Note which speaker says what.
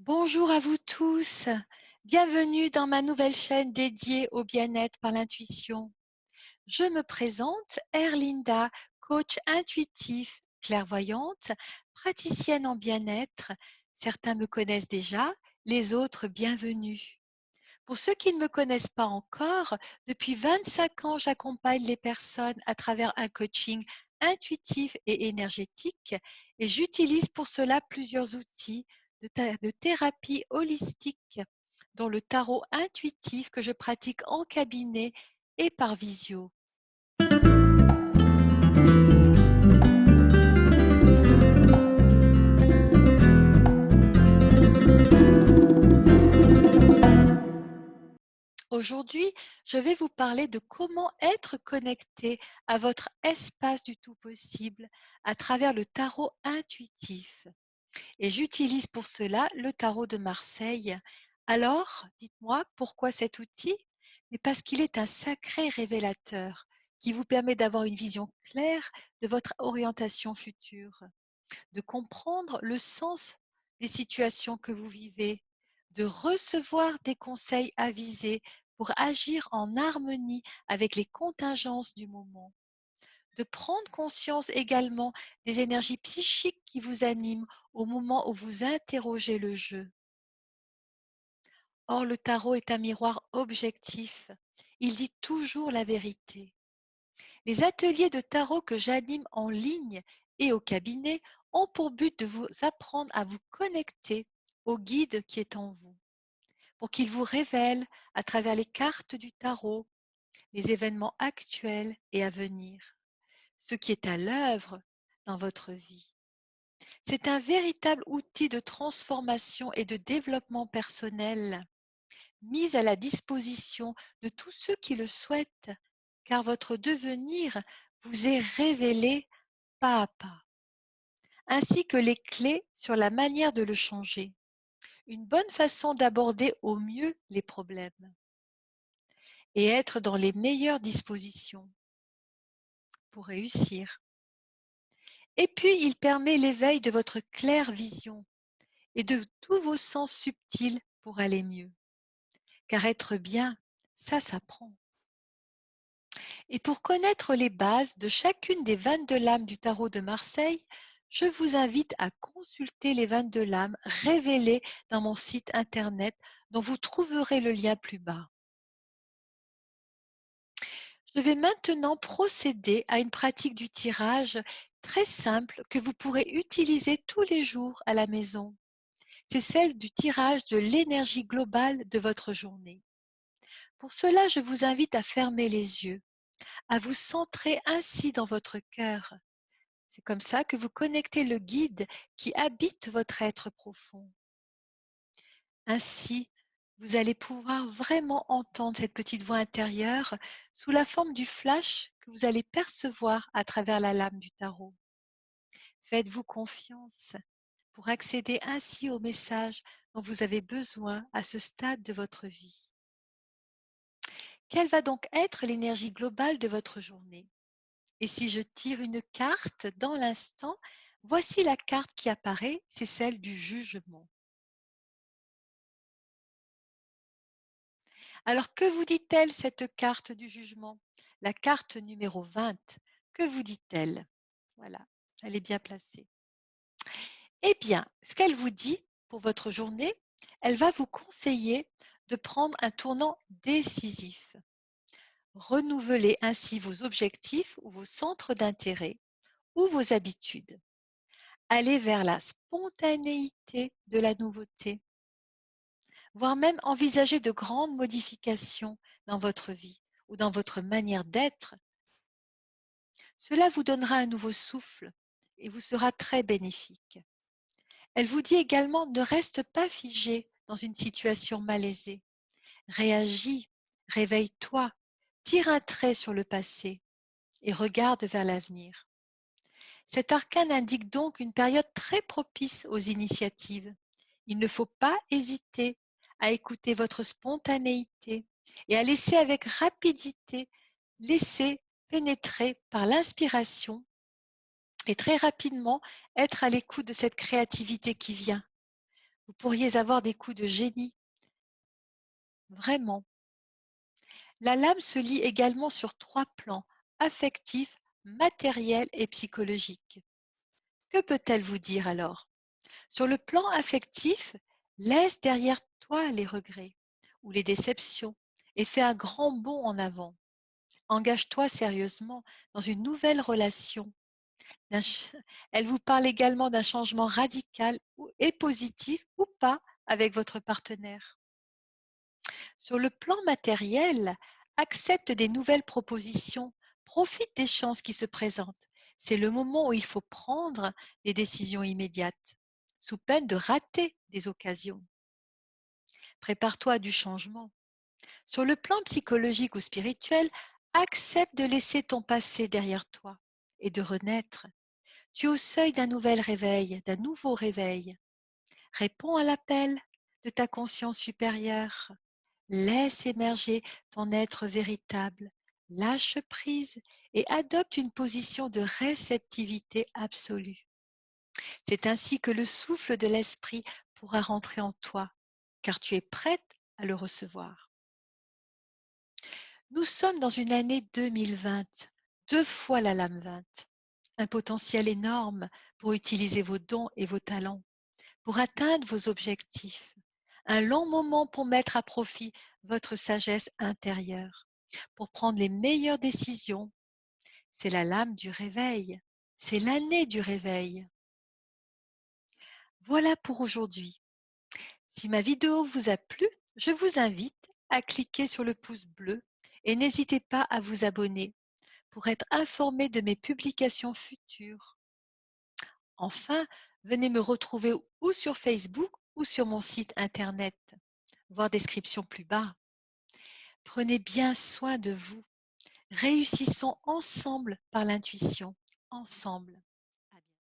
Speaker 1: Bonjour à vous tous, bienvenue dans ma nouvelle chaîne dédiée au bien-être par l'intuition. Je me présente, Erlinda, coach intuitif, clairvoyante, praticienne en bien-être. Certains me connaissent déjà, les autres bienvenue. Pour ceux qui ne me connaissent pas encore, depuis 25 ans, j'accompagne les personnes à travers un coaching intuitif et énergétique et j'utilise pour cela plusieurs outils de thérapie holistique, dont le tarot intuitif que je pratique en cabinet et par visio. Aujourd'hui, je vais vous parler de comment être connecté à votre espace du tout possible à travers le tarot intuitif. Et j'utilise pour cela le tarot de Marseille. Alors, dites-moi pourquoi cet outil? Mais parce qu'il est un sacré révélateur qui vous permet d'avoir une vision claire de votre orientation future, de comprendre le sens des situations que vous vivez, de recevoir des conseils avisés pour agir en harmonie avec les contingences du moment, de prendre conscience également des énergies psychiques qui vous animent au moment où vous interrogez le jeu. Or, le tarot est un miroir objectif. Il dit toujours la vérité. Les ateliers de tarot que j'anime en ligne et au cabinet ont pour but de vous apprendre à vous connecter au guide qui est en vous, pour qu'il vous révèle à travers les cartes du tarot les événements actuels et à venir, ce qui est à l'œuvre dans votre vie. C'est un véritable outil de transformation et de développement personnel, mis à la disposition de tous ceux qui le souhaitent, car votre devenir vous est révélé pas à pas, ainsi que les clés sur la manière de le changer. Une bonne façon d'aborder au mieux les problèmes et être dans les meilleures dispositions pour réussir. Et puis, il permet l'éveil de votre claire vision et de tous vos sens subtils pour aller mieux. Car être bien, ça s'apprend. Et pour connaître les bases de chacune des 22 lames du tarot de Marseille, je vous invite à consulter les 22 lames révélées dans mon site internet dont vous trouverez le lien plus bas. Je vais maintenant procéder à une pratique du tirage très simple que vous pourrez utiliser tous les jours à la maison. C'est celle du tirage de l'énergie globale de votre journée. Pour cela, je vous invite à fermer les yeux, à vous centrer ainsi dans votre cœur. C'est comme ça que vous connectez le guide qui habite votre être profond. Ainsi, vous allez pouvoir vraiment entendre cette petite voix intérieure sous la forme du flash que vous allez percevoir à travers la lame du tarot. Faites-vous confiance pour accéder ainsi au message dont vous avez besoin à ce stade de votre vie. Quelle va donc être l'énergie globale de votre journée? Et si je tire une carte dans l'instant, voici la carte qui apparaît, c'est celle du jugement. Alors que vous dit-elle cette carte du jugement? La carte numéro 20, que vous dit-elle? Voilà, elle est bien placée. Eh bien, ce qu'elle vous dit pour votre journée, elle va vous conseiller de prendre un tournant décisif. Renouvelez ainsi vos objectifs ou vos centres d'intérêt ou vos habitudes. Allez vers la spontanéité de la nouveauté, voire même envisager de grandes modifications dans votre vie ou dans votre manière d'être. Cela vous donnera un nouveau souffle et vous sera très bénéfique. Elle vous dit également ne reste pas figé dans une situation malaisée. Réagis, réveille-toi, tire un trait sur le passé et regarde vers l'avenir. Cet arcane indique donc une période très propice aux initiatives. Il ne faut pas hésiter à écouter votre spontanéité et à laisser avec rapidité, laisser pénétrer par l'inspiration et très rapidement être à l'écoute de cette créativité qui vient. Vous pourriez avoir des coups de génie, vraiment. La lame se lie également sur 3 plans, affectif, matériel et psychologique. Que peut-elle vous dire alors? Sur le plan affectif, laisse derrière toi les regrets ou les déceptions et fais un grand bond en avant. Engage-toi sérieusement dans une nouvelle relation. D'un ch- Elle vous parle également d'un changement radical et positif ou pas avec votre partenaire. Sur le plan matériel, accepte des nouvelles propositions, profite des chances qui se présentent. C'est le moment où il faut prendre des décisions immédiates, sous peine de rater des occasions. Prépare-toi à du changement. Sur le plan psychologique ou spirituel, accepte de laisser ton passé derrière toi et de renaître. Tu es au seuil d'un nouvel réveil, d'un nouveau réveil. Réponds à l'appel de ta conscience supérieure. Laisse émerger ton être véritable. Lâche prise et adopte une position de réceptivité absolue. C'est ainsi que le souffle de l'esprit pourra rentrer en toi, car tu es prête à le recevoir. Nous sommes dans une année 2020, 2 fois la lame 20. Un potentiel énorme pour utiliser vos dons et vos talents, pour atteindre vos objectifs. Un long moment pour mettre à profit votre sagesse intérieure, pour prendre les meilleures décisions. C'est la lame du réveil. C'est l'année du réveil. Voilà pour aujourd'hui. Si ma vidéo vous a plu, je vous invite à cliquer sur le pouce bleu et n'hésitez pas à vous abonner pour être informé de mes publications futures. Enfin, venez me retrouver ou sur Facebook ou sur mon site internet, voir description plus bas. Prenez bien soin de vous. Réussissons ensemble par l'intuition, ensemble.